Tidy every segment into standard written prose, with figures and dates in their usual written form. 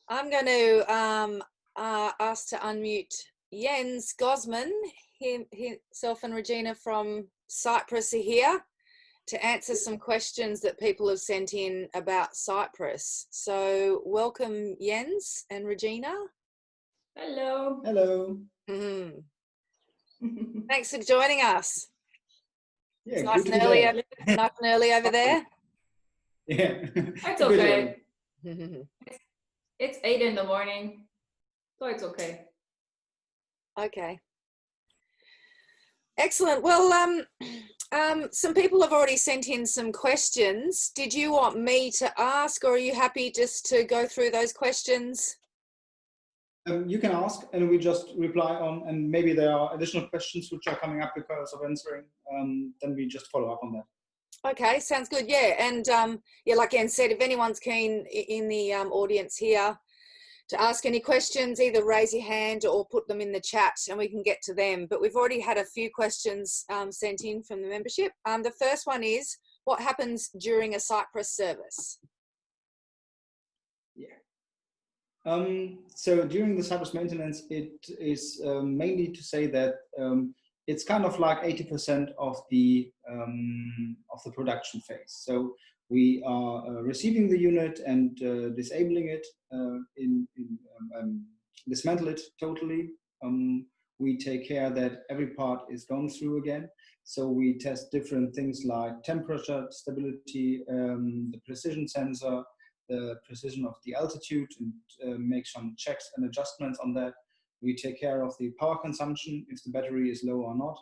I'm going to ask to unmute Jens Gossman, himself and Regina from Cyprus are here to answer some questions that people have sent in about Cyprus. So welcome Jens and Regina. Hello. Hello. Thanks for joining us. Yeah, it's nice and early over there. Yeah. It's okay. It's 8 in the morning, so it's okay. Okay. Excellent. Well, some people have already sent in some questions. Did you want me to ask, or are you happy just to go through those questions? You can ask and we just reply on, and maybe there are additional questions which are coming up because of answering, then we just follow up on that. Okay, sounds good. Yeah, and yeah, like Anne said, if anyone's keen in the audience here to ask any questions, either raise your hand or put them in the chat and we can get to them. But we've already had a few questions sent in from the membership. The first one is, what happens during a CYPRES service? Yeah. So during the CYPRES maintenance, it is mainly to say that it's kind of like 80% of the production phase. So we are receiving the unit and disabling it, dismantle it totally. We take care that every part is gone through again. So we test different things like temperature, stability, the precision sensor, the precision of the altitude, and make some checks and adjustments on that. We take care of the power consumption, if the battery is low or not.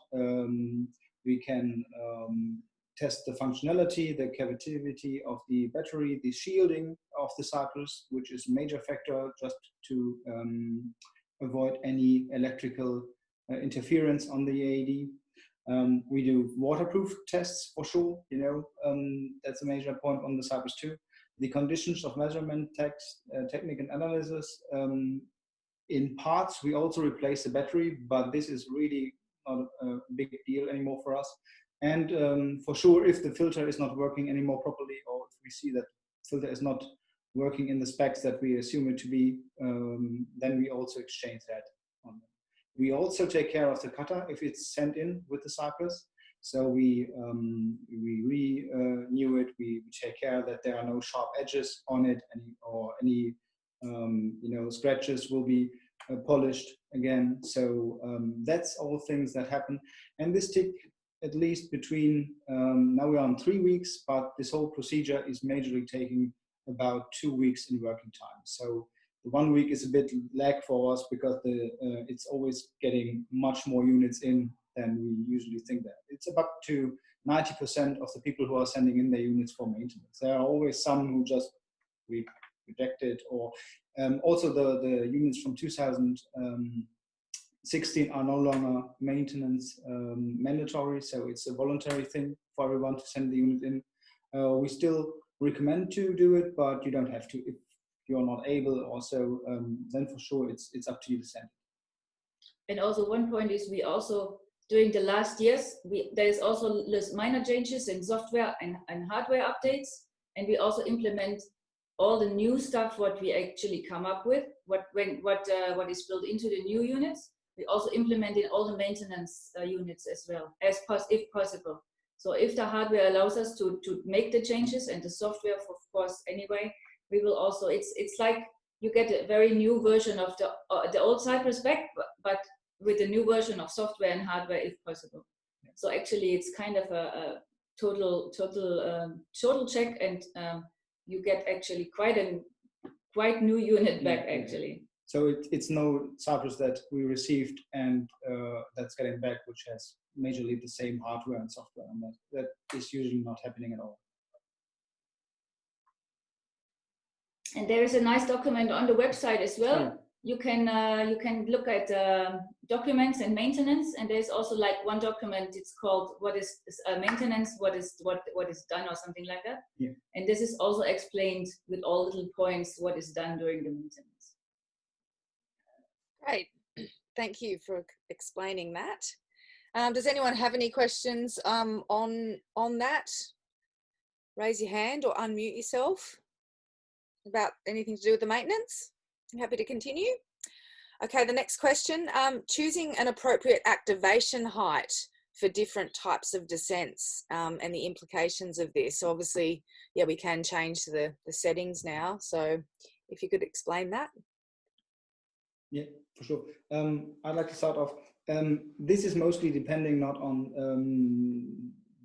We can test the functionality, the cavitativity of the battery, the shielding of the CYPRES, which is a major factor just to avoid any electrical interference on the AED. We do waterproof tests for sure, you know, that's a major point on the CYPRES too. The conditions of measurement, technique and analysis. In parts, we also replace the battery, but this is really not a big deal anymore for us. And for sure, if the filter is not working anymore properly, or if we see that filter is not working in the specs that we assume it to be, then we also exchange that. We also take care of the cutter if it's sent in with the CYPRES. So we renew it. We take care that there are no sharp edges on it, any you know, scratches will be polished again. So that's all things that happen, and this take at least between now we're on 3 weeks, but this whole procedure is majorly taking about 2 weeks in working time. So the 1 week is a bit lag for us because it's always getting much more units in than we usually think that. It's up to 90% of the people who are sending in their units for maintenance. There are always some who just reject it, or also the units from 2016 are no longer maintenance mandatory, so it's a voluntary thing for everyone to send the unit in. We still recommend to do it, but you don't have to if you're not able. Also, then for sure it's up to you to send it. And also one point is, we also during the last years there is also less minor changes in software and hardware updates, and we also implement all the new stuff what we actually come up with, what is built into the new units. We also implement in all the maintenance units as well, if possible. So if the hardware allows us to make the changes, and the software, of course, anyway, we will also. It's like you get a very new version of the old CYPRES back, but with a new version of software and hardware, if possible. So actually, it's kind of a total check, and you get actually quite new unit back actually. So it's no CYPRES that we received and that's getting back, which has majorly the same hardware and software, and that is usually not happening at all. And there is a nice document on the website as well. Yeah. You can look at documents and maintenance, and there's also like one document. It's called "What is maintenance? What is done?" or something like that. Yeah. And this is also explained with all little points what is done during the maintenance. Great, thank you for explaining that. Does anyone have any questions on that? Raise your hand or unmute yourself about anything to do with the maintenance. Happy to continue. Okay, the next question, choosing an appropriate activation height for different types of descents and the implications of this. So obviously, yeah, we can change the settings now. So if you could explain that. Yeah, for sure. I'd like to start off. This is mostly depending not on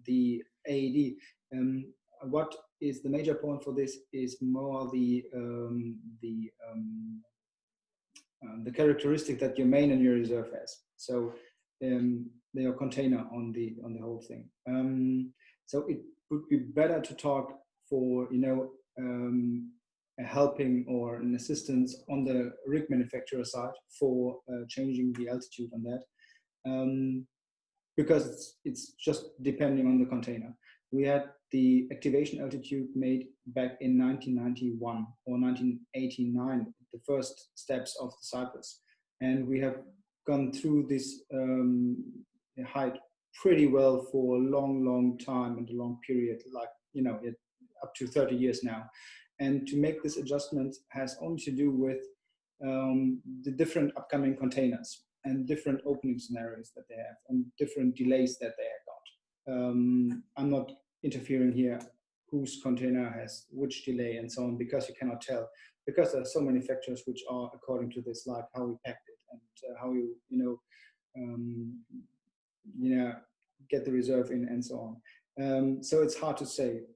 the AED. What is the major point for this is more the characteristic that your main and your reserve has. So your container on the whole thing. So it would be better to talk for a helping or an assistance on the rig manufacturer side for changing the altitude on that, because it's just depending on the container. We had the activation altitude made back in 1991 or 1989, the first steps of the CYPRES. And we have gone through this height pretty well for a long time and a long period, like, up to 30 years now. And to make this adjustment has only to do with the different upcoming containers and different opening scenarios that they have and different delays that they have got. I'm not interfering here whose container has which delay and so on, because you cannot tell, because there are so many factors which are according to this, like how we packed it and how you get the reserve in and so on. So it's hard to say.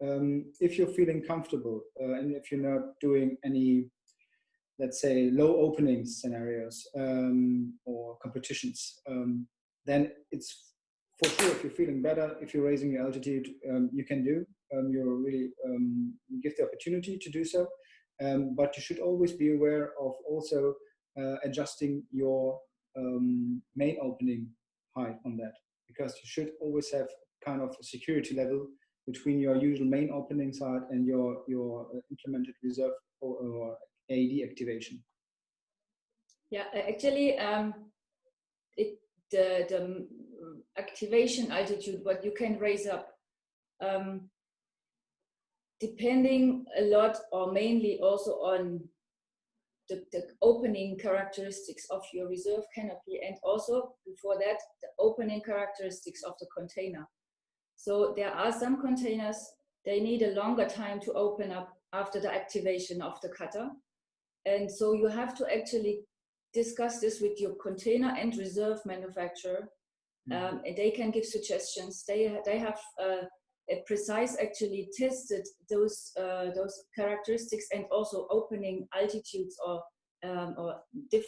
If you're feeling comfortable and if you're not doing any, let's say, low opening scenarios or competitions, then it's for sure, if you're feeling better, if you're raising your altitude, you can do. You're really give the opportunity to do so. But you should always be aware of also adjusting your main opening height on that, because you should always have kind of a security level between your usual main opening side and your implemented reserve or AED activation. Yeah, actually, the activation altitude, what you can raise up, depending a lot or mainly also on the opening characteristics of your reserve canopy, and also before that, the opening characteristics of the container. So there are some containers, they need a longer time to open up after the activation of the cutter. And so you have to actually discuss this with your container and reserve manufacturer. And they can give suggestions. They have precise actually tested those characteristics and also opening altitudes or the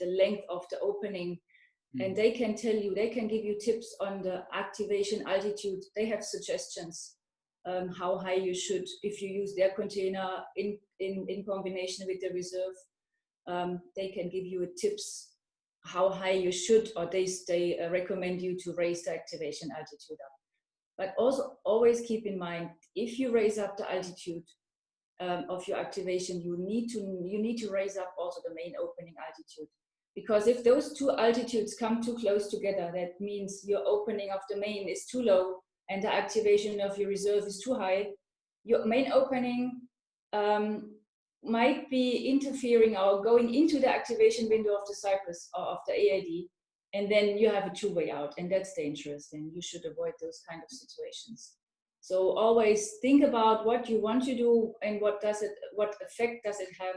length of the opening. And they can tell you, they can give you tips on the activation altitude. They have suggestions how high you should, if you use their container in combination with the reserve. They can give you tips how high you should, or they recommend you to raise the activation altitude up. But also always keep in mind, if you raise up the altitude of your activation, you need to raise up also the main opening altitude. Because if those two altitudes come too close together, that means your opening of the main is too low and the activation of your reserve is too high. Your main opening might be interfering or going into the activation window of the CYPRES or of the AID, and then you have a two-way out, and that's dangerous, and you should avoid those kind of situations. So always think about what you want to do and what effect does it have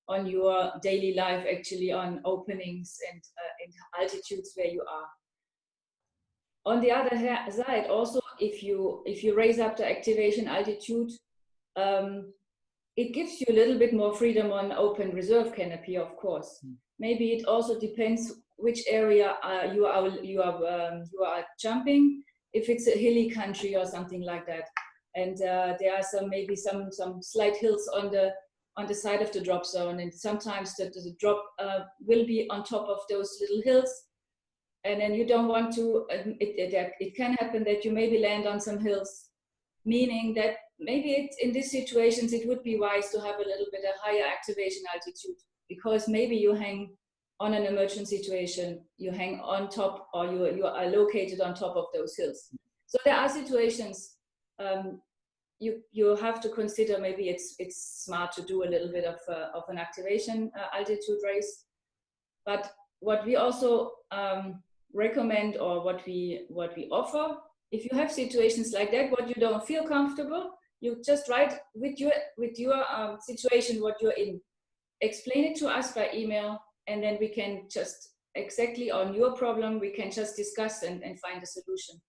on your daily life, actually, on openings and altitudes where you are. On the other side, also, if you raise up the activation altitude, it gives you a little bit more freedom on open reserve canopy, of course. Maybe it also depends which area you are jumping. If it's a hilly country or something like that, and there are maybe some slight hills on the side of the drop zone, and sometimes the drop will be on top of those little hills, and then you don't want to. It can happen that you maybe land on some hills, meaning that maybe in these situations it would be wise to have a little bit of higher activation altitude, because maybe you hang on an emergency situation, you hang on top, or you are located on top of those hills. So there are situations you have to consider maybe it's smart to do a little bit of an activation altitude raise. But what we also recommend, or what we offer, if you have situations like that, what you don't feel comfortable, you just write with your situation what you're in, explain it to us by email, and then we can just exactly on your problem we can just discuss and find a solution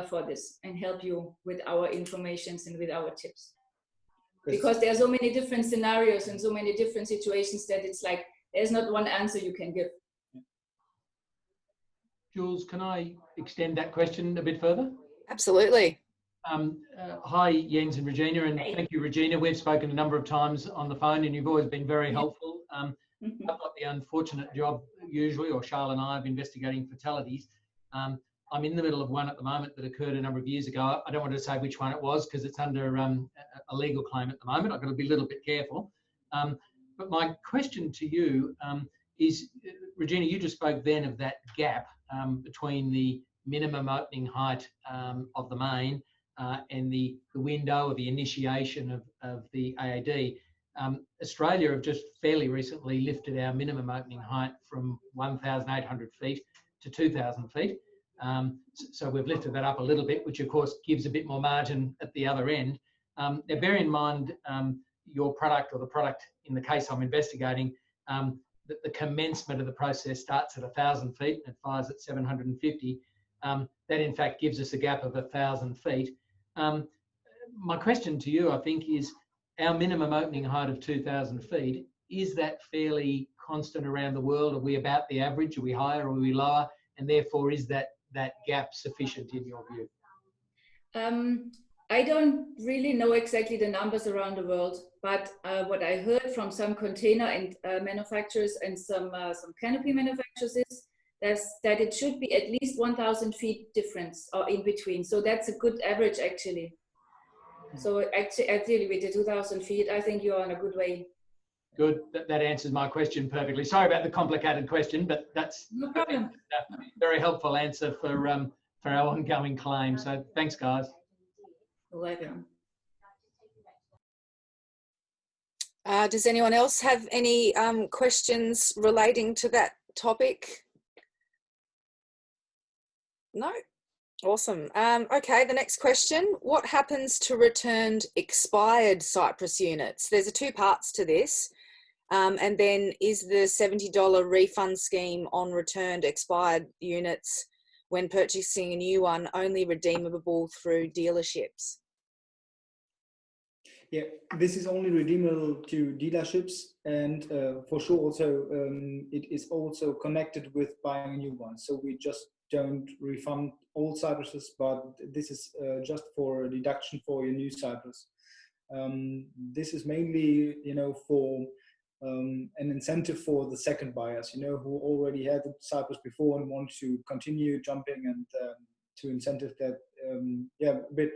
for this and help you with our informations and with our tips. Because there are so many different scenarios and so many different situations that it's like there's not one answer you can give. Jules, can I extend that question a bit further? Absolutely. Hi, Jens and Regina, and thank you, Regina. We've spoken a number of times on the phone and you've always been very helpful. I've got the unfortunate job usually, or Charlotte and I, of investigating fatalities. I'm in the middle of one at the moment that occurred a number of years ago. I don't want to say which one it was because it's under a legal claim at the moment. I've got to be a little bit careful. But my question to you is, Regina, you just spoke then of that gap between the minimum opening height of the main and the window of the initiation of the AAD. Australia have just fairly recently lifted our minimum opening height from 1,800 feet to 2,000 feet. So we've lifted that up a little bit, which of course gives a bit more margin at the other end. Now bear in mind your product, or the product in the case I'm investigating, that the commencement of the process starts at 1,000 feet and it fires at 750. That in fact gives us a gap of 1,000 feet. My question to you, I think, is our minimum opening height of 2,000 feet, is that fairly constant around the world? Are we about the average? Are we higher? Are we lower? And therefore, is that gap sufficient in your view? I don't really know exactly the numbers around the world, but what I heard from some container and manufacturers and some canopy manufacturers is that it should be at least 1,000 feet difference or in between. So that's a good average actually. So actually with the 2,000 feet, I think you're on a good way. Good, that answers my question perfectly. Sorry about the complicated question, but that's no problem. A very helpful answer for our ongoing claim. So thanks, guys. You're welcome. Does anyone else have any questions relating to that topic? No? Awesome. Okay, the next question. What happens to returned expired Cypress units? There's two parts to this. And then is the $70 refund scheme on returned expired units when purchasing a new one only redeemable through dealerships? Yeah, this is only redeemable to dealerships, and for sure also it is also connected with buying a new one. So we just don't refund old Cypresses, but this is just for a deduction for your new Cypress. This is mainly, for an incentive for the second buyers, who already had the Cypress before and want to continue jumping, and to incentive that, a bit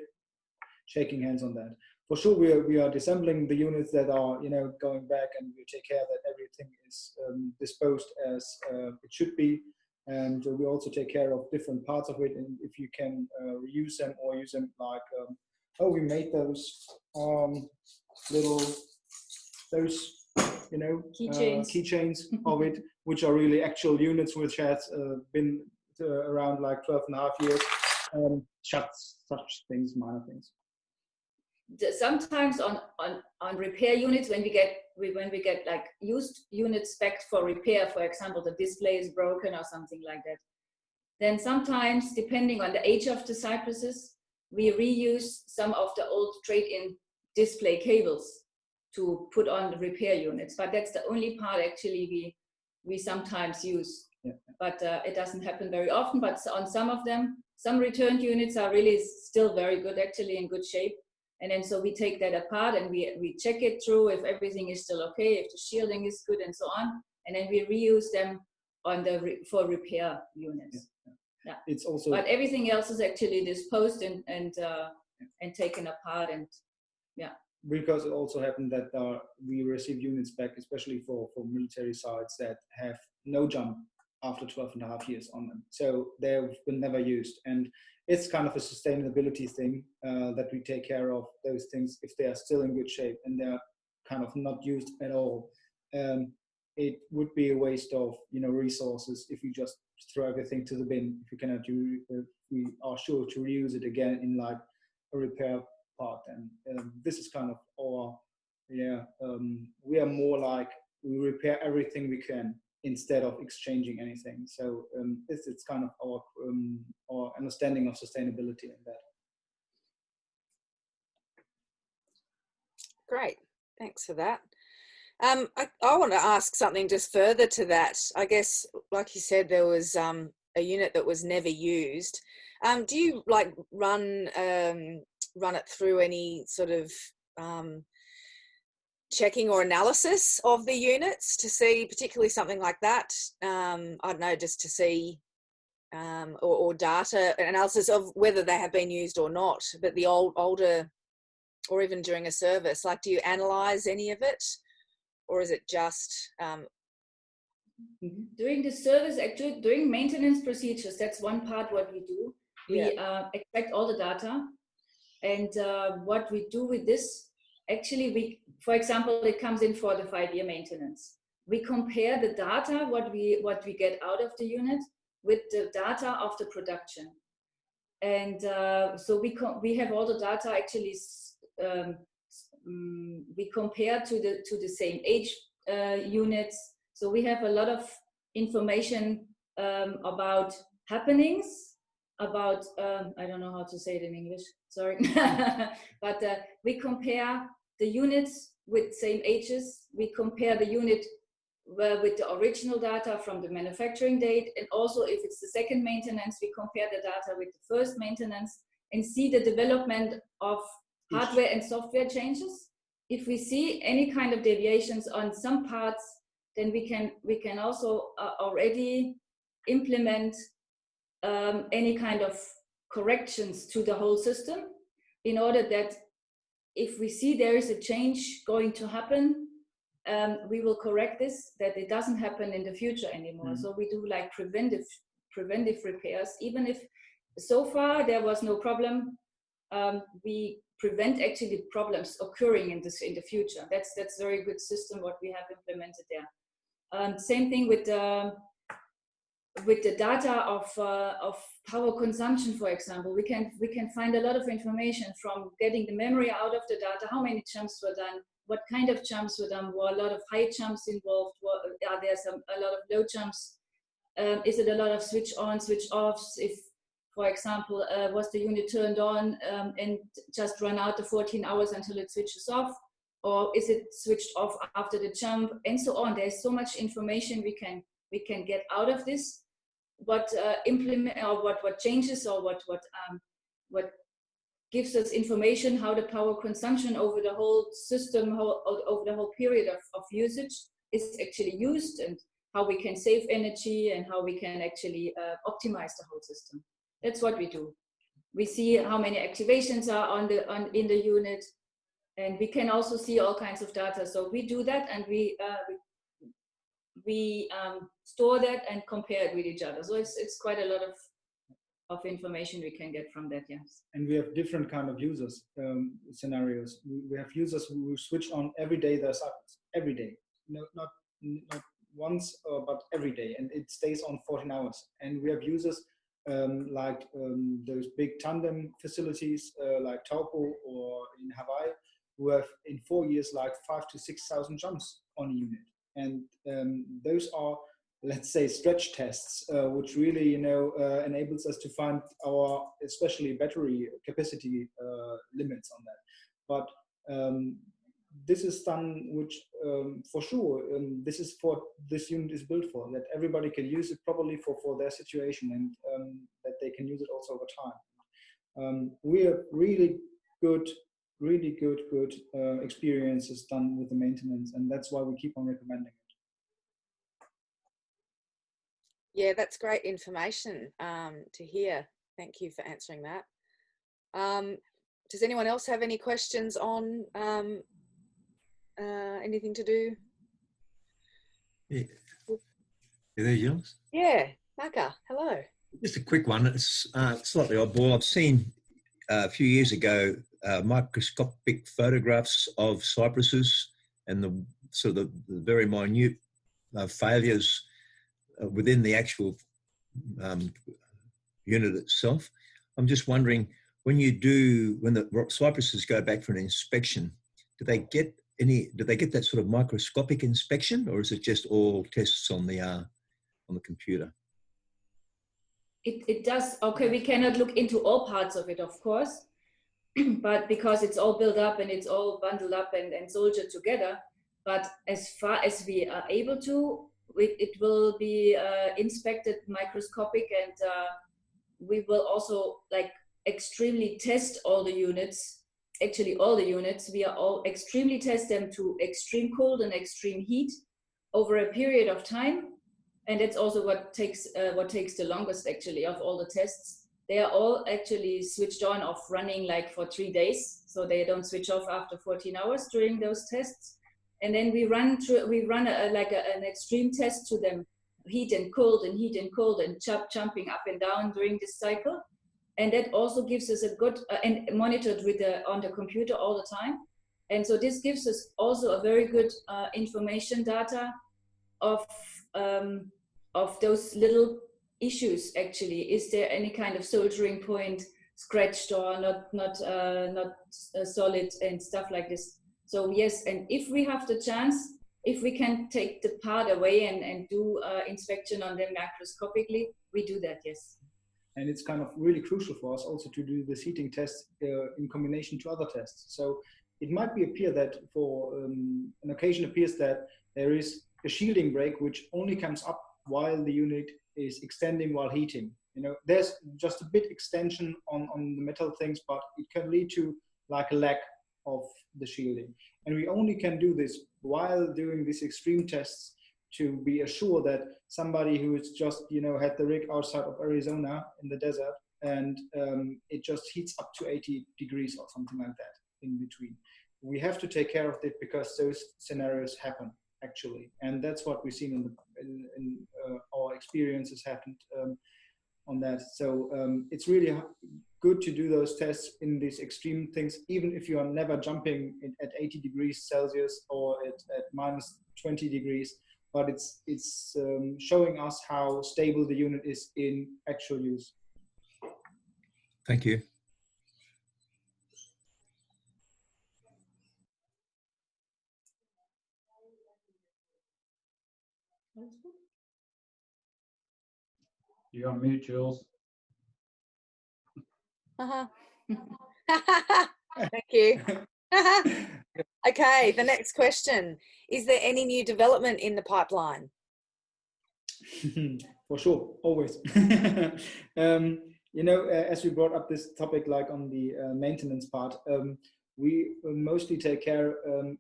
shaking hands on that. For sure, we are disassembling the units that are, going back, and we take care that everything is disposed as it should be. And we also take care of different parts of it, and if you can reuse them or use them like, we made those keychains of it, which are really actual units which has been around like 12.5 years. Such things, minor things. Sometimes on repair units, when we get like used units spec'd for repair, for example, the display is broken or something like that, then sometimes, depending on the age of the Cypresses, we reuse some of the old trade-in display cables to put on the repair units. But that's the only part actually we sometimes use. Yeah. But it doesn't happen very often. But on some of them, some returned units are really still very good, actually in good shape. And then so we take that apart and we check it through if everything is still okay, if the shielding is good and so on. And then we reuse them on for repair units. Yeah. It's also, but everything else is actually disposed and taken apart, and yeah. Because it also happened that we receive units back, especially for military sites that have no jump after 12.5 years on them. So they've been never used. And it's kind of a sustainability thing that we take care of those things if they are still in good shape and they're kind of not used at all. It would be a waste of resources if we just throw everything to the bin if we cannot if we are sure to reuse it again in like a repair part. And this is kind of our we are more like we repair everything we can instead of exchanging anything. So it's kind of our understanding of sustainability in that. Great, thanks for that. I want to ask something just further to that. I guess, like you said, there was a unit that was never used. Do you like run it through any sort of checking or analysis of the units to see, particularly something like that? I don't know, just to see or data analysis of whether they have been used or not, but the older, or even during a service, like, do you analyze any of it, or is it just during the service? Actually, during maintenance procedures, that's one part what we do. We extract all the data, and what we do with this, actually, for example, it comes in for the 5-year maintenance. We compare the data what we get out of the unit with the data of the production, and so we have all the data actually. We compare to the same age units, so we have a lot of information about happenings, about I don't know how to say it in English, sorry, but we compare the units with same ages. We compare the unit with the original data from the manufacturing date, and also if it's the second maintenance, we compare the data with the first maintenance and see the development of hardware and software changes. If we see any kind of deviations on some parts, then we can also already implement any kind of corrections to the whole system, in order that if we see there is a change going to happen, we will correct this, that it doesn't happen in the future anymore. So we do like preventive repairs. Even if so far there was no problem, we prevent actually problems occurring in the future. That's a very good system what we have implemented there. Same thing with the data of power consumption, for example. We can find a lot of information from getting the memory out of the data. How many jumps were done? What kind of jumps were done? Were a lot of high jumps involved? Are there a lot of low jumps? Is it a lot of switch on, switch offs? If, for example, was the unit turned on and just run out the 14 hours until it switches off? Or is it switched off after the jump? And so on. There's so much information we can get out of this. What implement, or what changes, or what gives us information how the power consumption over the whole system, over the whole period of usage is actually used, and how we can save energy, and how we can actually optimize the whole system. That's what we do. We see how many activations are in the unit, and we can also see all kinds of data. So we do that, and we store that and compare it with each other. So it's quite a lot of information we can get from that, yes. And we have different kind of users scenarios. We have users who switch on every day their cycles, every day, not once, but every day, and it stays on 14 hours. And we have users like those big tandem facilities like Taupo or in Hawaii, who have in 4 years like 5,000 to 6,000 jumps on a unit. And those are, let's say, stretch tests, which really, enables us to find our, especially battery capacity limits on that. But this is done, which for sure, this is what this unit is built for, that everybody can use it properly for their situation, and that they can use it also over time. We have really good experiences done with the maintenance, and that's why we keep on recommending it. Yeah, that's great information to hear. Thank you for answering that. Does anyone else have any questions on anything to do? You there, Jules? Yeah, Maka, hello. Just a quick one. It's slightly oddball. I've seen a few years ago microscopic photographs of cypresses and the sort of the very minute failures within the actual unit itself. I'm just wondering, when the cypresses go back for an inspection, do they get that sort of microscopic inspection, or is it just all tests on the computer? It does. Okay, we cannot look into all parts of it, of course, but because it's all built up and it's all bundled up and soldiered together. But as far as we are able to, it will be inspected microscopic, and we will also like extremely test all the units. Actually, all the units, we are all extremely test them to extreme cold and extreme heat over a period of time. And that's also what takes the longest actually of all the tests. They are all actually switched on off running like for 3 days. So they don't switch off after 14 hours during those tests. And then we run an extreme test to them, heat and cold and heat and cold and jumping up and down during this cycle. And that also gives us a good, and monitored on the computer all the time. And so this gives us also a very good information data of those little issues actually. Is there any kind of soldering point scratched or not solid and stuff like this? So yes, and if we have the chance, if we can take the part away and do inspection on them macroscopically, we do that, yes. And it's kind of really crucial for us also to do this heating test in combination to other tests. So it might appear that for an occasion appears that there is a shielding break which only comes up while the unit is extending while heating. You know, there's just a bit extension on the metal things, but it can lead to like a lack of the shielding. And we only can do this while doing these extreme tests to be assured that somebody who is just, you know, had the rig outside of Arizona in the desert and it just heats up to 80 degrees or something like that in between. We have to take care of it because those scenarios happen actually. And that's what we've seen in our experiences happened on that. So it's really good to do those tests in these extreme things, even if you are never jumping at 80 degrees Celsius or at minus 20 degrees, but it's showing us how stable the unit is in actual use. Thank you. You're on mute, Jules. Thank you. Okay, the next question. Is there any new development in the pipeline? For sure, always. You know, as we brought up this topic, like on the maintenance part, we mostly take care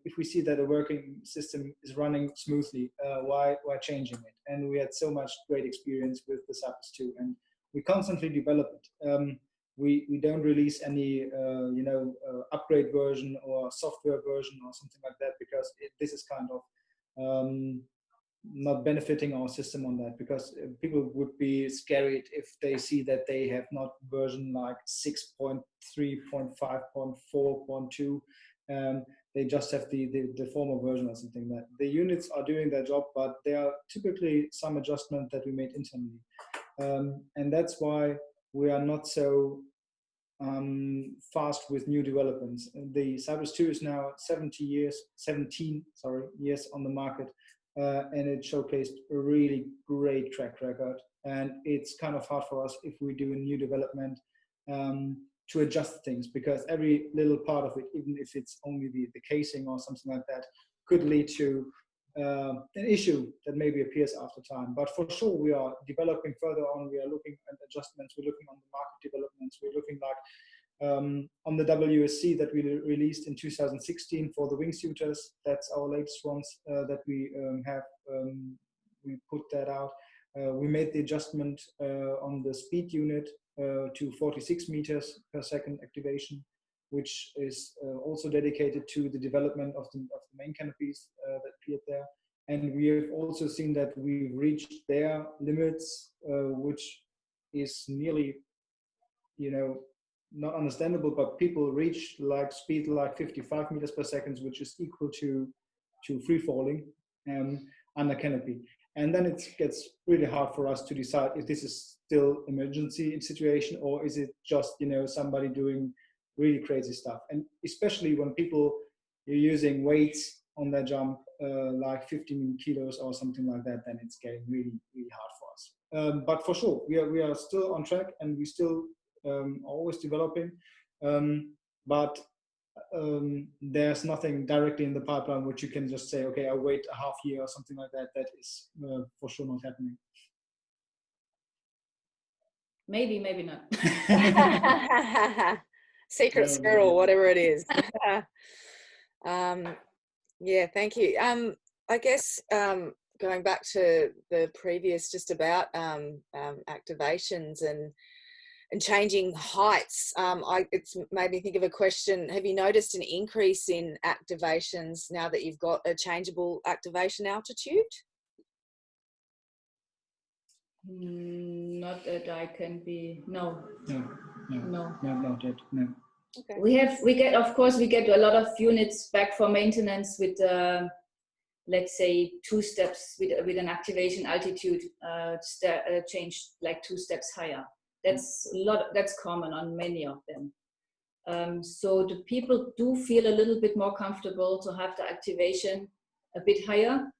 if we see that a working system is running smoothly, why changing it? And we had so much great experience with the CYPRES 2, and we constantly develop it. We don't release any you know, upgrade version or software version or something like that, because this is kind of not benefiting our system on that, because people would be scared if they see that they have not version like 6.3.5.4.2. They just have the former version or something. That the units are doing their job, but there are typically some adjustment that we made internally, and that's why we are not so fast with new developments. The CYPRES 2 is now 17 years on the market, and it showcased a really great track record. And it's kind of hard for us if we do a new development to adjust things, because every little part of it, even if it's only the casing or something like that, could lead to an issue that maybe appears after time. But for sure, we are developing further on. We are looking at adjustments. We're looking on the market developments. We're looking like on the WSC that we released in 2016 for the wingsuiters. That's our latest ones that we have. We put that out. We made the adjustment on the speed unit to 46 meters per second activation, which is also dedicated to the development of the main canopies that appeared there. And we have also seen that we've reached their limits, which is nearly, you know, not understandable, but people reach like speed like 55 meters per second, which is equal to free falling under canopy. And then it gets really hard for us to decide if this is still emergency situation or is it just, you know, somebody doing really crazy stuff. And especially when people are using weights on their jump, like 15 kilos or something like that, then it's getting really, really hard for us. But for sure, we are still on track and we still always developing. But there's nothing directly in the pipeline which you can just say, okay, I'll wait a half year or something like that. That is for sure not happening. Maybe, maybe not. Secret squirrel, whatever it is. Yeah, thank you. I guess going back to the previous, just about activations and changing heights, it's made me think of a question. Have you noticed an increase in activations now that you've got a changeable activation altitude? Not that I can be, no. No. Okay. We get, of course, we get a lot of units back for maintenance with, let's say, 2 steps with an activation altitude change, like 2 steps higher. That's a lot. That's common on many of them. So the people do feel a little bit more comfortable to have the activation a bit higher.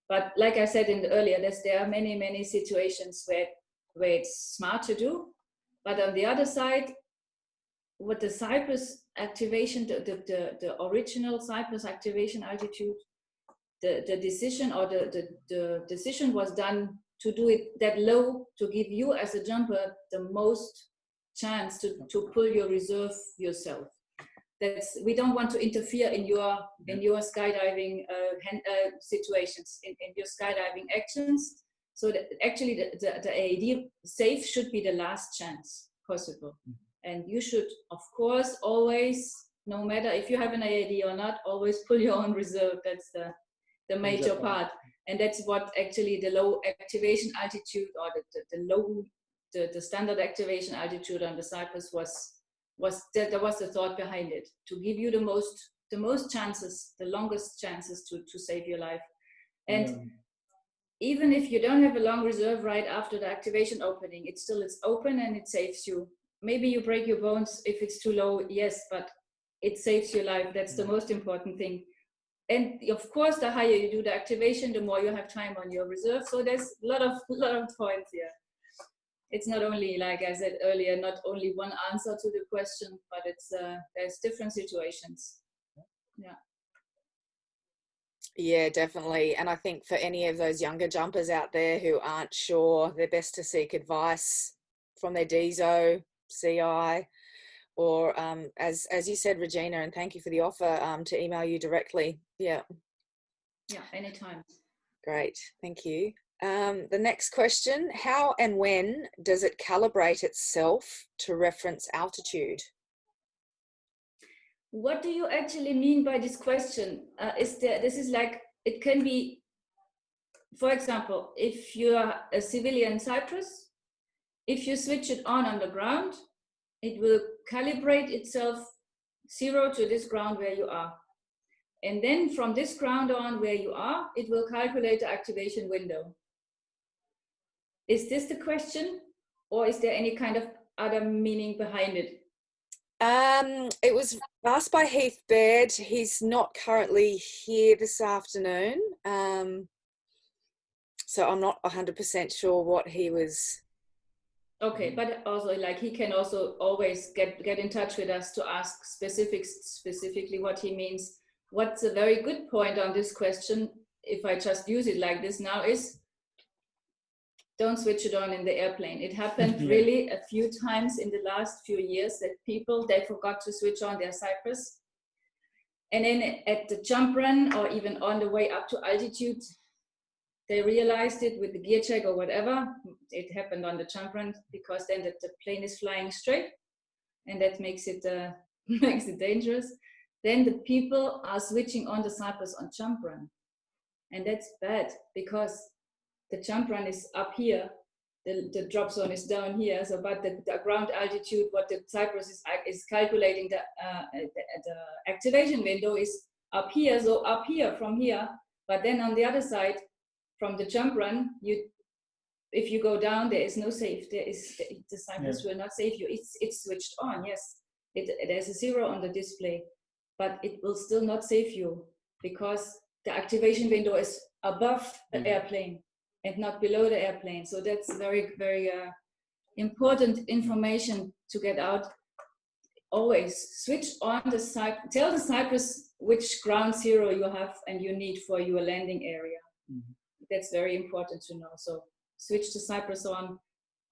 But like I said earlier, there are many situations where it's smart to do. But on the other side, what the Cyprus activation, the original Cyprus activation altitude, the decision or the decision was done to do it that low to give you as a jumper the most chance to pull your reserve yourself. We don't want to interfere in your skydiving situations, in your skydiving actions. So that actually the AED safe should be the last chance possible. And you should, of course, always, no matter if you have an AED or not, always pull your own reserve. That's the major part. And that's what actually the low activation altitude or the standard activation altitude on the Cyprus there was the thought behind it, to give you the most chances, the longest chances to save your life. And even if you don't have a long reserve right after the activation opening, it's open and it saves you. Maybe you break your bones if it's too low, yes, but it saves your life. That's the most important thing. And of course, the higher you do the activation, the more you have time on your reserve. So there's a lot of points here. It's not only, like I said earlier, not only one answer to the question, but there's different situations. Yeah. Yeah, definitely. And I think for any of those younger jumpers out there who aren't sure, they're best to seek advice from their DZO, CI, or as you said, Regina, and thank you for the offer, to email you directly. Yeah. Yeah, anytime. Great, thank you. The next question, how and when does it calibrate itself to reference altitude? What do you actually mean by this question? This is like, it can be, for example, if you are a civilian Cyprus, if you switch it on the ground, it will calibrate itself 0 to this ground where you are. And then from this ground on where you are, it will calculate the activation window. Is this the question, or is there any kind of other meaning behind it? It was asked by Heath Baird. He's not currently here this afternoon. So I'm not 100% sure what he was. Okay, but also like he can also always get in touch with us to ask specifically what he means. What's a very good point on this question, if I just use it like this now, is don't switch it on in the airplane. It happened really a few times in the last few years that they forgot to switch on their Cypress. And then at the jump run or even on the way up to altitude, they realized it with the gear check or whatever. It happened on the jump run because then the plane is flying straight and that makes it dangerous. Then the people are switching on the Cypress on jump run. And that's bad because the jump run is up here, the drop zone is down here. So, but the ground altitude, what the CYPRES is calculating, the activation window is up here. So up here from here, but then on the other side, from the jump run, if you go down, there is no safe. The CYPRES will not save you. It's switched on. Yes, there's a 0 on the display, but it will still not save you because the activation window is above the airplane and not below the airplane. So that's very, very important information to get out. Always switch on the CYPRES. Tell the CYPRES which ground zero you have and you need for your landing area. That's very important to know. So switch the CYPRES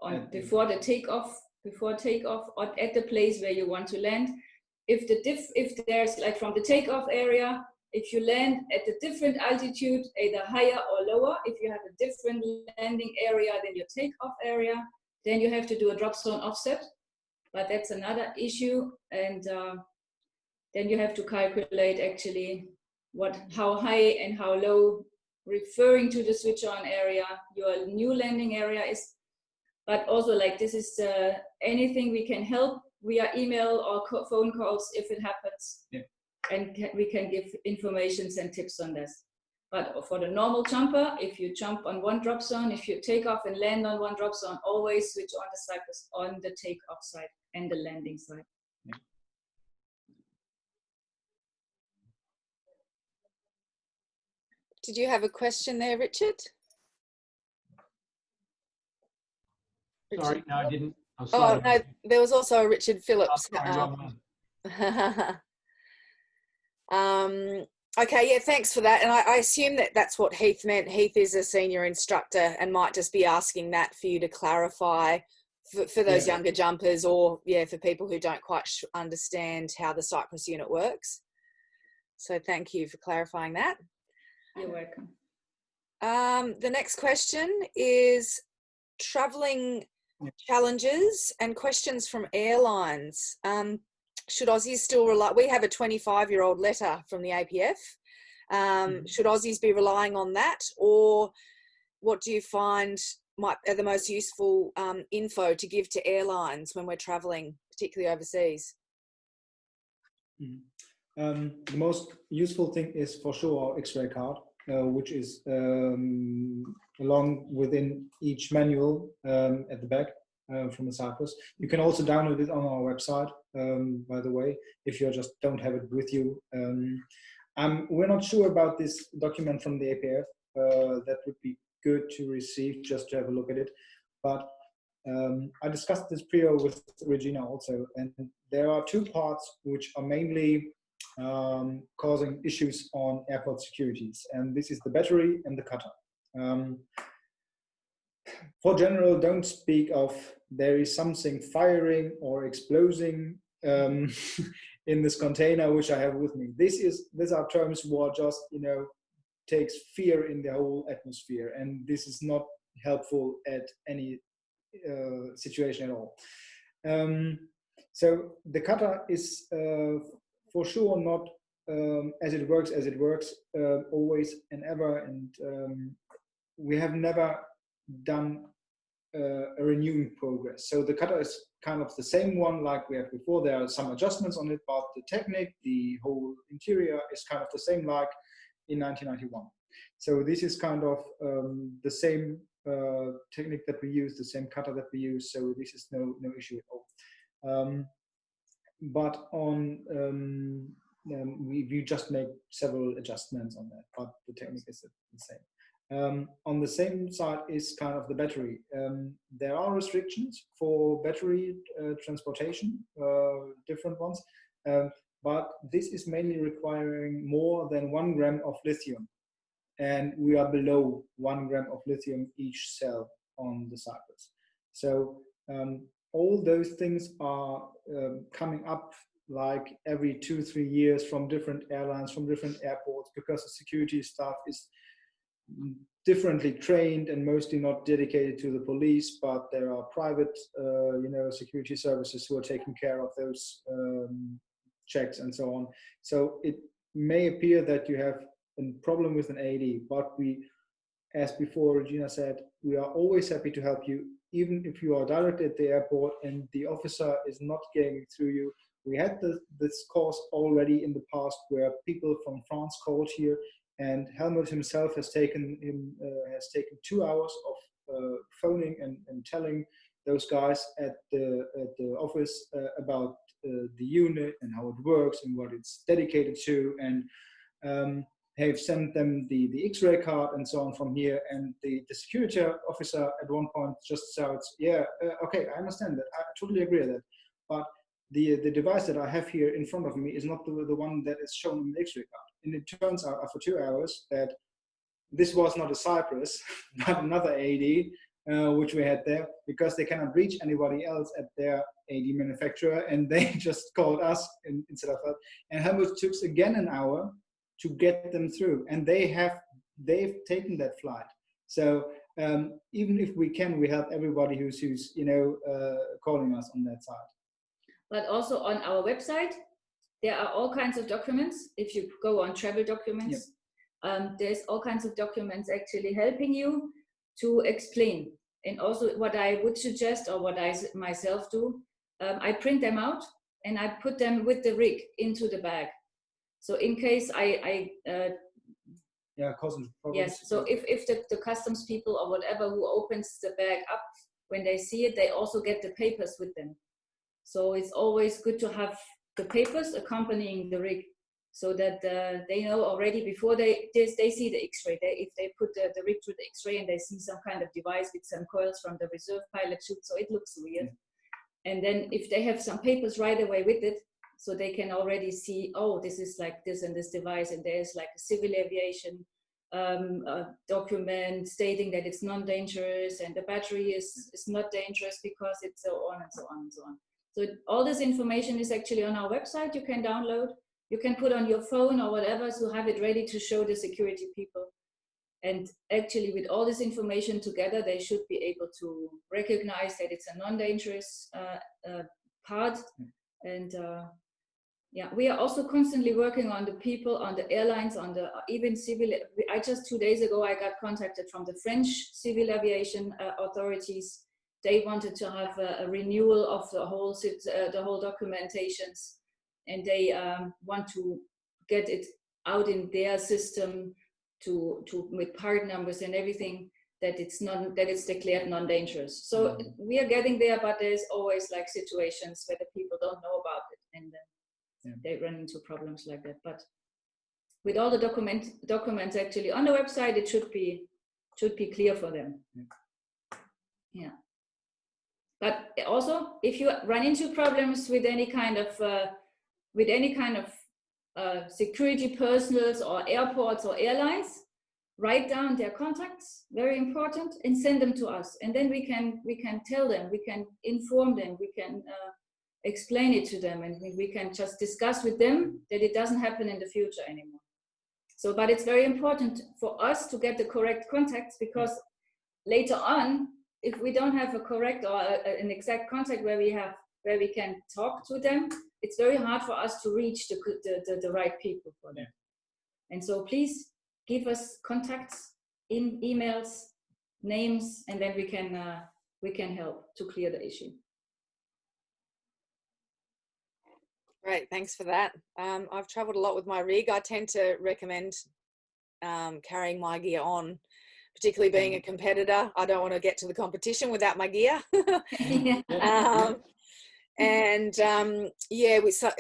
on before the takeoff, or at the place where you want to land. If there's like from the takeoff area, if you land at a different altitude, either higher or lower, if you have a different landing area than your takeoff area, then you have to do a drop zone offset. But that's another issue. And then you have to calculate actually how high and how low, referring to the switch on area, your new landing area is. But also like this is anything we can help via email or phone calls if it happens. Yeah. And we can give informations and tips on this. But for the normal jumper, if you jump on one drop zone, if you take off and land on one drop zone, always switch on the CYPRES on the takeoff side and the landing side. Yeah. Did you have a question there, Richard? Sorry, no, I didn't. Oh, no, there was also a Richard Phillips. Okay, yeah, thanks for that. And I assume that that's what Heath meant. Heath is a senior instructor and might just be asking that for you to clarify for those younger jumpers, or for people who don't quite understand how the CYPRES unit works. So thank you for clarifying that. You're welcome. The next question is traveling challenges and questions from airlines. Should Aussies still rely? We have a 25-year-old letter from the APF. Should Aussies be relying on that, or what do you find are the most useful info to give to airlines when we're traveling, particularly overseas? The most useful thing is for sure our X-ray card, which is along within each manual at the back from the CYPRES. You can also download it on our website, by the way, if you just don't have it with you. We're not sure about this document from the APF. That would be good to receive, just to have a look at it. But I discussed this prior with Regina also, and there are two parts which are mainly causing issues on airport securities, and this is the battery and the cutter. For general, don't speak of there is something firing or exploding in this container which I have with me. These are terms what just takes fear in the whole atmosphere, and this is not helpful at any situation at all. So the cutter is for sure not as it works always and ever, and we have never done a renewing progress. So the cutter is kind of the same one like we had before. There are some adjustments on it, but the technique, the whole interior is kind of the same like in 1991. So this is kind of the same technique that we use, the same cutter that we use. So this is no issue at all. But on we just make several adjustments on that, but the technique is the same. On the same side is kind of the battery. There are restrictions for battery transportation, different ones, but this is mainly requiring more than 1 gram of lithium, and we are below 1 gram of lithium each cell on the CYPRES. So all those things are coming up like every 2-3 years from different airlines, from different airports, because the security staff is differently trained and mostly not dedicated to the police, but there are private security services who are taking care of those checks and so on. So it may appear that you have a problem with an AD, but we, as before Regina said, we are always happy to help you, even if you are directly at the airport and the officer is not getting through you. We had this course already in the past where people from France called here, and Helmut himself has taken 2 hours of phoning and telling those guys at the office about the unit and how it works and what it's dedicated to, and have sent them the X-ray card and so on from here. And the security officer at one point just shouts, yeah, okay, I understand that, I totally agree with that, but the device that I have here in front of me is not the one that is shown in the X-ray card. And it turns out after 2 hours that this was not a CYPRES, but another AD, which we had there, because they cannot reach anybody else at their AD manufacturer, and they just called us instead of that. And Helmut took again an hour to get them through, and they've taken that flight. So even if we can, we help everybody who's calling us on that side. But also on our website, there are all kinds of documents. If you go on travel documents, there's all kinds of documents actually helping you to explain. And also what I would suggest, or what I myself do, I print them out and I put them with the rig into the bag. So in case causing problems. Yes, so if the customs people or whatever who opens the bag up, when they see it, they also get the papers with them. So it's always good to have the papers accompanying the rig, so that they know already before they see the X-ray. If they put the rig through the X-ray and they see some kind of device with some coils from the reserve pilot chute, so it looks weird. And then if they have some papers right away with it, so they can already see, oh, this is like this and this device, and there's like a civil aviation document stating that it's non-dangerous, and the battery is not dangerous because it's so on and so on and so on. So all this information is actually on our website. You can download, you can put on your phone or whatever, so have it ready to show the security people. And actually with all this information together, they should be able to recognize that it's a non-dangerous part. And yeah, we are also constantly working on the people, on the airlines, on the even civil. I just 2 days ago, I got contacted from the French civil aviation authorities. They wanted to have a renewal of the whole documentations, and they want to get it out in their system to with part numbers and everything, that it's declared non-dangerous. So we are getting there, but there's always like situations where the people don't know about it, and they run into problems like that. But with all the documents actually on the website, it should be clear for them. Yeah. But also, if you run into problems with any kind of security personals or airports or airlines, write down their contacts, very important, and send them to us. And then we can tell them, we can inform them, we can explain it to them, and we can just discuss with them that it doesn't happen in the future anymore. So, but it's very important for us to get the correct contacts, because later on, if we don't have a correct or an exact contact where we can talk to them, it's very hard for us to reach the right people for them. And so please give us contacts, in emails, names, and then we can help to clear the issue. Great, thanks for that. I've traveled a lot with my rig. I tend to recommend carrying my gear on, particularly being a competitor. I don't want to get to the competition without my gear. Yeah,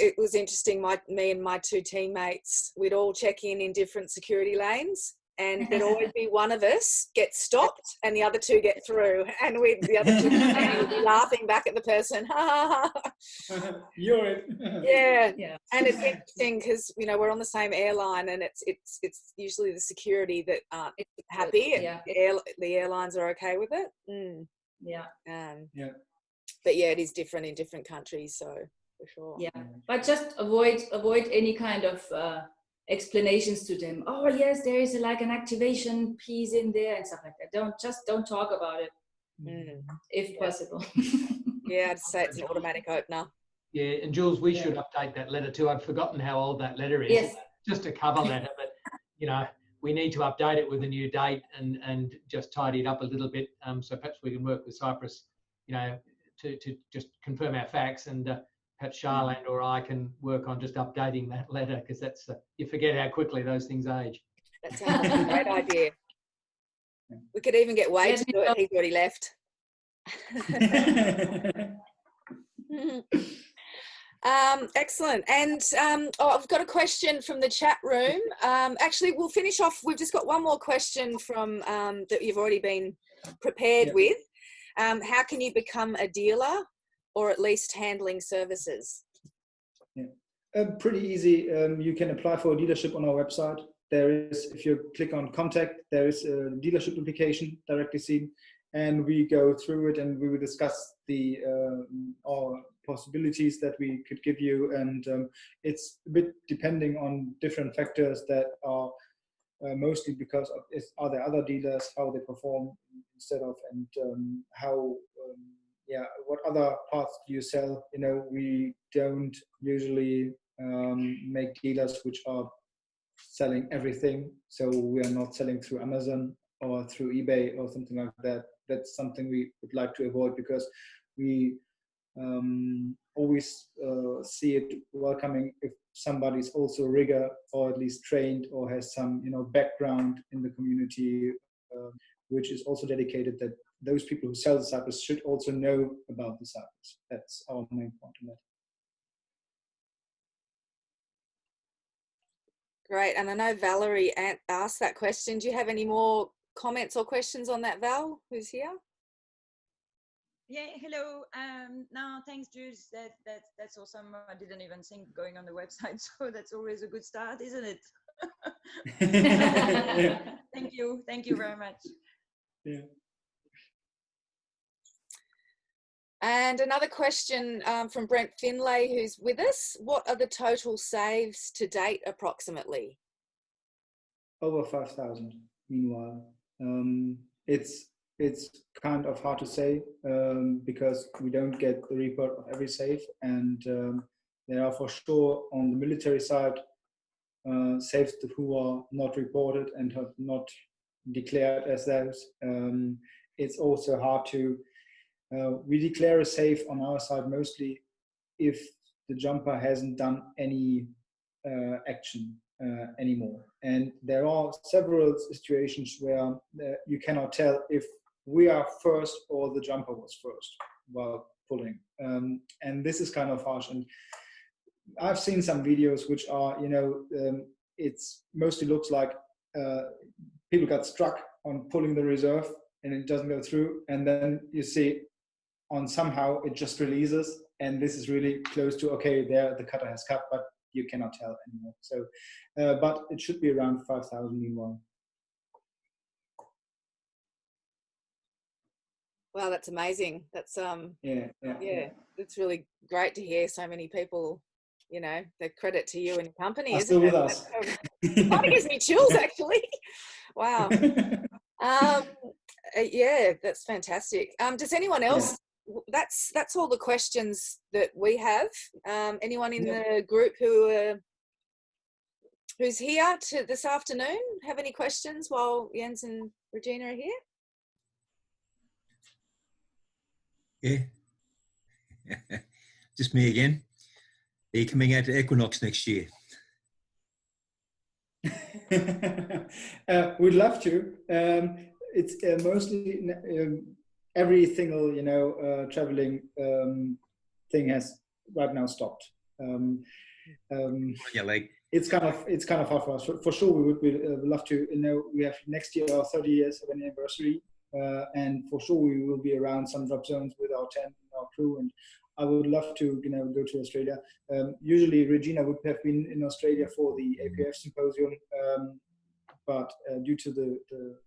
it was interesting. Me and my two teammates, we'd all check in different security lanes, and there'd always be one of us get stopped and the other two get through, and the other two would be laughing back at the person. You're it. Yeah. And it's interesting because we're on the same airline, and it's usually the security that aren't happy, and the airlines are okay with it. But yeah, it is different in different countries, so for sure. Yeah, but just avoid any kind of explanations to them. Oh yes, there is like an activation piece in there and stuff like that. Don't talk about it, if possible. Yeah, I'd say it's an automatic opener. Yeah, and Jules, we should update that letter too. I've forgotten how old that letter is. Yes. Just a cover letter, but you know, we need to update it with a new date and just tidy it up a little bit. So perhaps we can work with Cyprus, you know, to just confirm our facts, and perhaps Charlotte or I can work on just updating that letter, because that's you forget how quickly those things age. That sounds like a great idea. We could even get Wade to do it. He's already left. Excellent. And I've got a question from the chat room. Actually, we'll finish off. We've just got one more question from that you've already been prepared with. How can you become a dealer, or at least handling services? Pretty easy. You can apply for a dealership on our website. There is, if you click on contact, there is a dealership application directly seen, and we go through it and we will discuss the our possibilities that we could give you, and it's a bit depending on different factors that are mostly because of are there other dealers, how they perform instead of, and how what other parts do you sell. You know, we don't usually make dealers which are selling everything, so we are not selling through Amazon or through eBay or something like that. That's something we would like to avoid, because we always see it welcoming if somebody's also a rigger, or at least trained, or has some, you know, background in the community, which is also dedicated, that those people who sell the Cypress should also know about the Cypress. That's our main point in that. Great. And I know Valerie asked that question. Do you have any more comments or questions on that, Val, who's here? Yeah, hello. No, thanks, Jules. That's awesome. I didn't even think going on the website, so that's always a good start, isn't it? Thank you. Thank you very much. Yeah. And another question from Brent Finlay, who's with us. What are the total saves to date, approximately? Over 5,000. Meanwhile, it's kind of hard to say because we don't get the report of every save, and there are for sure on the military side saves who are not reported and have not declared as those. It's also hard to we declare a save on our side mostly if the jumper hasn't done any action anymore. And there are several situations where you cannot tell if we are first or the jumper was first while pulling. And this is kind of harsh. And I've seen some videos which are, you know, it's mostly looks like people got struck on pulling the reserve and it doesn't go through. And then you see on somehow it just releases, and this is really close to, okay, there the cutter has cut, but you cannot tell anymore. So, but it should be around 5,000 meanwhile. Wow, that's amazing. That's yeah, it's really great to hear so many people, you know, the credit to you and your company. Are still with us. It kind of gives me chills, actually. Wow. Yeah, that's fantastic. Does anyone else? Yeah. That's all the questions that we have. Anyone in the group who's here this afternoon have any questions while Jens and Regina are here? Yeah. Just me again. Are you coming out to Equinox next year? We'd love to. It's mostly every single, you know, traveling thing has right now stopped. Yeah, like it's kind of hard for us. For sure, we would love to. You know, we have next year our 30 years of an anniversary, and for sure we will be around some drop zones with our tent and our crew. And I would love to, you know, go to Australia. Usually Regina would have been in Australia for the APF symposium, but due to the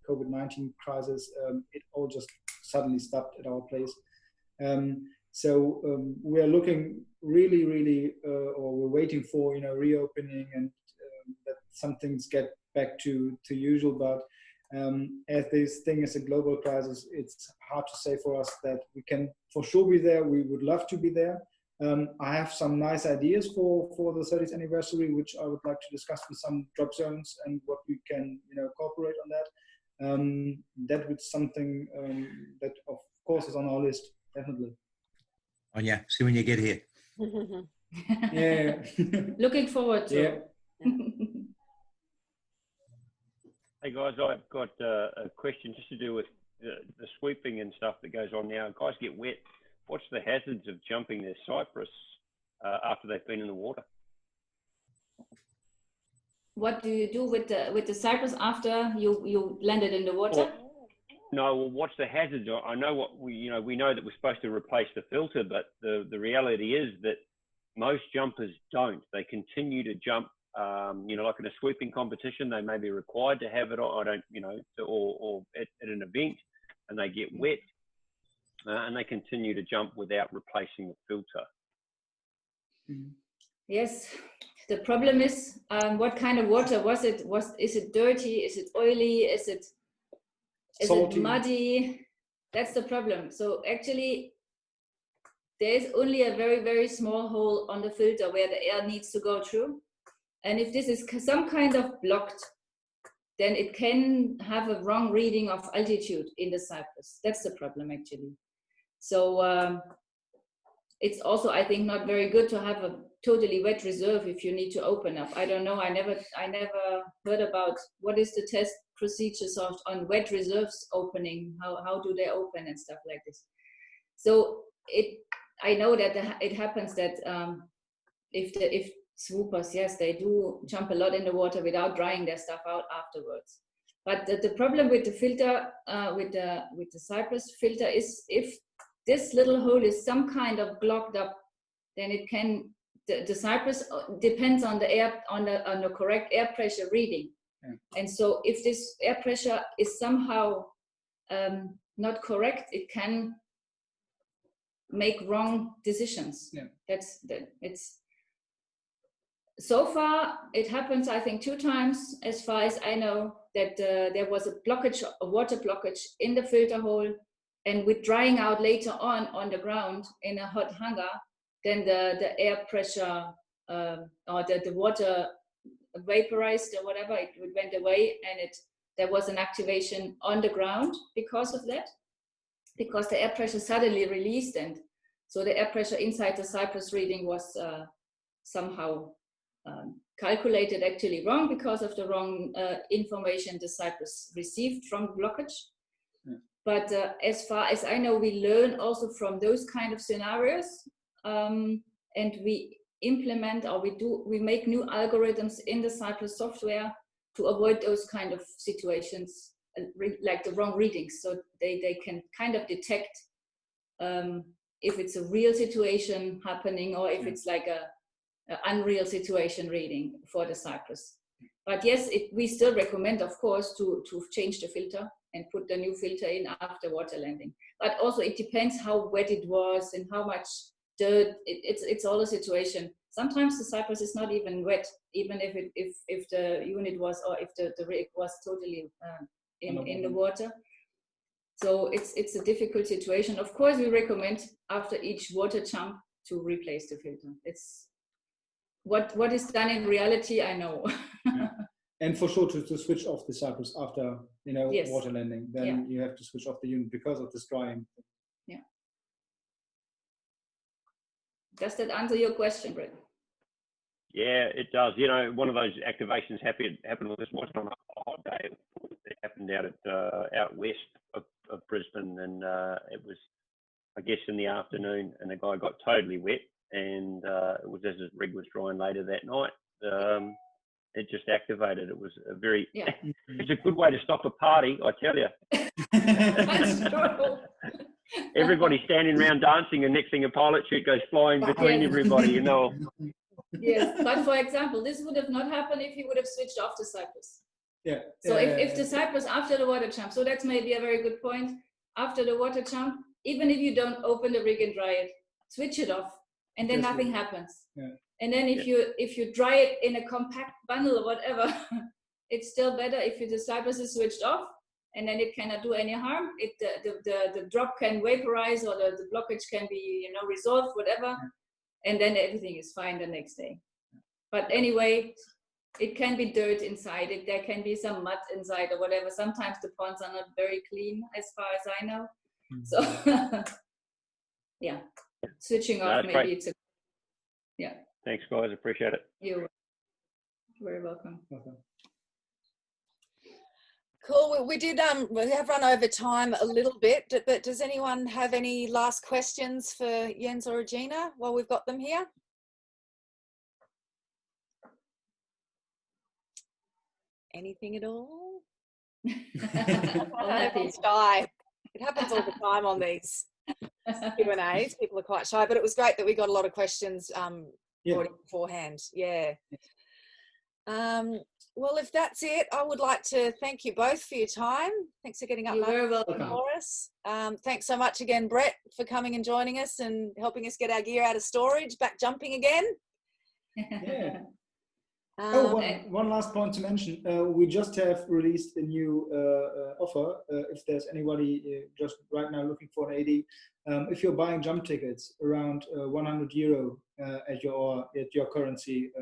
COVID-19 crisis, it all just suddenly stopped at our place. So we're looking really, or we're waiting for, you know, reopening and that some things get back to usual. But as this thing is a global crisis, it's hard to say for us that we can for sure be there. We would love to be there, I have some nice ideas for the 30th anniversary, which I would like to discuss with some drop zones and what we can, cooperate on that. That would something that of course is on our list, definitely. Oh yeah, see when you get here. Yeah. Looking forward to. Yeah. Hey guys, I've got a question just to do with the sweeping and stuff that goes on now. Guys get wet. What's the hazards of jumping their cypress after they've been in the water? What do you do with the cypress after you landed in the water? Well, what's the hazards? I know what we know that we're supposed to replace the filter, but the reality is that most jumpers don't. They continue to jump. Like in a sweeping competition, they may be required to have it. Or at an event, and they get wet, and they continue to jump without replacing the filter. Yes, the problem is what kind of water was it? Is it dirty? Is it oily? Is it muddy? That's the problem. So actually, there is only a very, very small hole on the filter where the air needs to go through. And if this is some kind of blocked, then it can have a wrong reading of altitude in the cypress. That's the problem actually. So it's also, I think, not very good to have a totally wet reserve if you need to open up. I don't know. I never heard about what is the test procedures on wet reserves opening. How do they open and stuff like this. So I know that it happens that if swoopers, yes, they do jump a lot in the water without drying their stuff out afterwards. But the problem with the filter, with the cypress filter, is if this little hole is some kind of blocked up, then it can, the cypress depends on the air, on the correct air pressure reading. Yeah. And so if this air pressure is somehow not correct, it can make wrong decisions. Yeah. So far, it happens, I think, 2 times, as far as I know, that there was a blockage, a water blockage in the filter hole, and with drying out later on the ground in a hot hangar, then the air pressure or the water vaporized or whatever, it went away, and there was an activation on the ground because of that, because the air pressure suddenly released, and so the air pressure inside the cypress reading was somehow calculated actually wrong because of the wrong information the cypress received from the blockage. Yeah. But as far as I know, we learn also from those kind of scenarios, and we implement, or we make new algorithms in the CYPRES software to avoid those kind of situations, like the wrong readings. So they can kind of detect if it's a real situation happening, or if it's like a unreal situation reading for the cypress. But yes, we still recommend, of course, to change the filter and put the new filter in after water landing. But also it depends how wet it was and how much dirt. It's all a situation. Sometimes the cypress is not even wet, even if the unit was, or if the rig was totally in the water. So it's a difficult situation. Of course, we recommend after each water jump to replace the filter. It's what is done in reality, I know. Yeah. And for sure to switch off the cypress after yes. water landing, then you have to switch off the unit because of this drying. Yeah. Does that answer your question, Brett? Yeah, it does. One of those activations happened with this wasn't on a hot day. It happened out west of Brisbane, and it was, I guess, in the afternoon, and the guy got totally wet, and it was as his rig was drying later that night. It just activated. It was a very, it's a good way to stop a party, I tell you. That's true. Everybody standing around dancing, and next thing a pilot chute goes flying between everybody, Yes, but for example, this would have not happened if he would have switched off the cypress. Yeah. So if the cypress after the water jump, so that's maybe a very good point. After the water jump, even if you don't open the rig and dry it, switch it off, and then nothing happens. Yeah. And then if you dry it in a compact bundle or whatever, it's still better if the cypress is switched off, and then it cannot do any harm. The drop can vaporize, or the blockage can be resolved, whatever. and then everything is fine the next day. But anyway, it can be dirt inside it. There can be some mud inside or whatever. Sometimes the ponds are not very clean, as far as I know. So yeah, switching off, maybe great. it's a, yeah. Thanks, guys. Appreciate it. You're very welcome. Cool. We have run over time a little bit, but does anyone have any last questions for Jens or Regina while we've got them here? Anything at all? Shy. It happens all the time on these Q&As. People are quite shy, but it was great that we got a lot of questions already beforehand. Yeah. Well, if that's it, I would like to thank you both for your time. Thanks for getting up for us. Thanks so much again, Brett, for coming and joining us and helping us get our gear out of storage, back jumping again. Yeah. One last point to mention. We just have released a new offer. If there's anybody just right now looking for an AD, if you're buying jump tickets around €100 at your currency,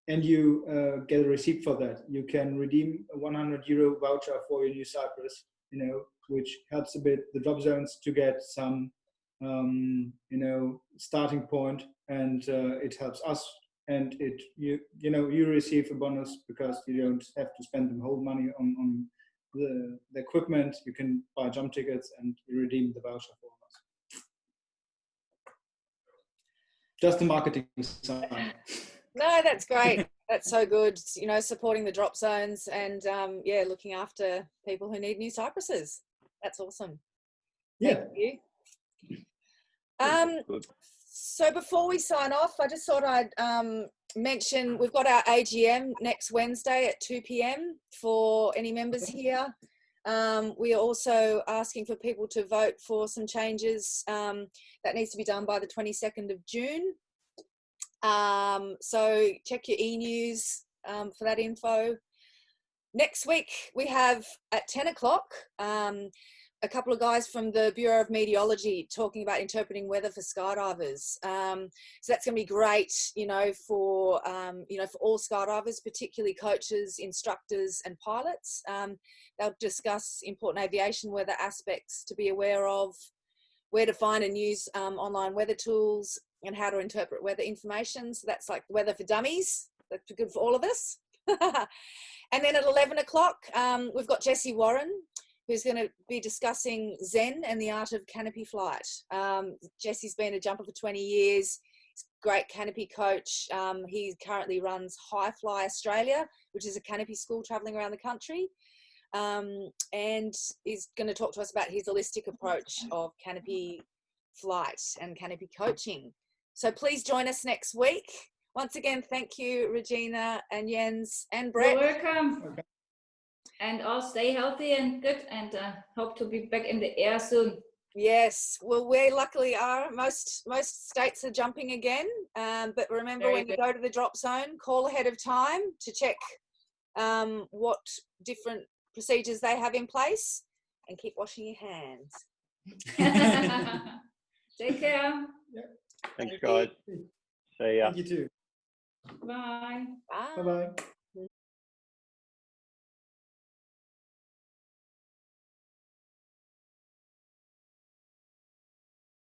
and you get a receipt for that, you can redeem a €100 voucher for your new Cypress, which helps a bit the drop zones to get some, starting point, and it helps us, and you receive a bonus because you don't have to spend the whole money on the equipment. You can buy jump tickets and redeem the voucher for us. Just the marketing side. No, that's great. That's so good. Supporting the drop zones and looking after people who need new Cypresses. That's awesome. Yeah. Thank you. So before we sign off, I just thought I'd mention we've got our AGM next Wednesday at 2 p.m. for any members here. We are also asking for people to vote for some changes that needs to be done by the 22nd of June. So check your e-news for that info. Next week we have at 10 o'clock a couple of guys from the Bureau of Meteorology talking about interpreting weather for skydivers. So that's going to be great, for all skydivers, particularly coaches, instructors and pilots. They'll discuss important aviation weather aspects to be aware of, where to find and use online weather tools, and how to interpret weather information. So that's like weather for dummies. That's good for all of us. And then at 11 o'clock, we've got Jesse Warren, who's going to be discussing Zen and the art of canopy flight. Jesse's been a jumper for 20 years. He's a great canopy coach. He currently runs High Fly Australia, which is a canopy school traveling around the country. And he's going to talk to us about his holistic approach of canopy flight and canopy coaching. So please join us next week. Once again, thank you, Regina and Jens and Brett. You're welcome. Okay. And all stay healthy and good, and hope to be back in the air soon. Yes, well, we luckily are. Most states are jumping again, but remember, when you go to the drop zone, call ahead of time to check what different procedures they have in place, and keep washing your hands. Take care. Yeah. Thanks, guys. See ya. Thank you too. Bye. Bye. Bye-bye.